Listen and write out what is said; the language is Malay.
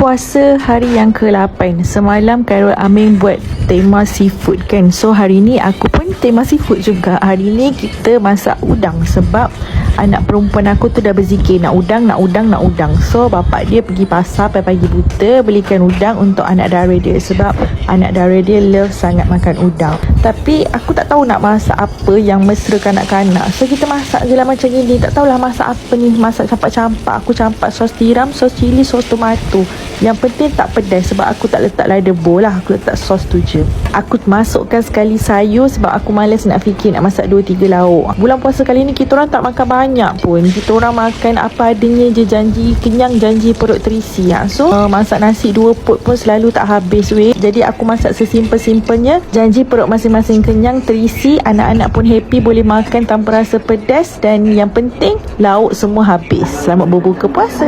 puasa hari yang ke-8. Semalam Khairul Amin buat tema seafood kan. So hari ni aku pun tema seafood juga. Hari ni kita masak udang sebab anak perempuan aku tu dah berzikir nak udang. So bapak dia pergi pasar pagi-pagi buta belikan udang untuk anak dara dia sebab anak dara dia love sangat makan udang. Tapi aku tak tahu nak masak apa yang mesra kanak-kanak. So kita masak je lah macam ni. Tak tahulah masak apa ni. Masak campak-campak. Aku campak sos tiram, sos cili, sos tomato. Yang penting tak pedas sebab aku tak letak lada boh lah. Aku letak sos tu je. Aku masukkan sekali sayur sebab aku malas nak fikir nak masak 2-3 lauk. Bulan puasa kali ni kita orang tak makan banyak pun. Kita orang makan apa adanya je, janji kenyang, janji perut terisi. So masak nasi 2 pot pun selalu tak habis weh. Jadi aku masak sesimpel-simpelnya. Janji perut masing-masing kenyang, terisi, anak-anak pun happy boleh makan tanpa rasa pedas dan yang penting lauk semua habis. Selamat berbuka puasa.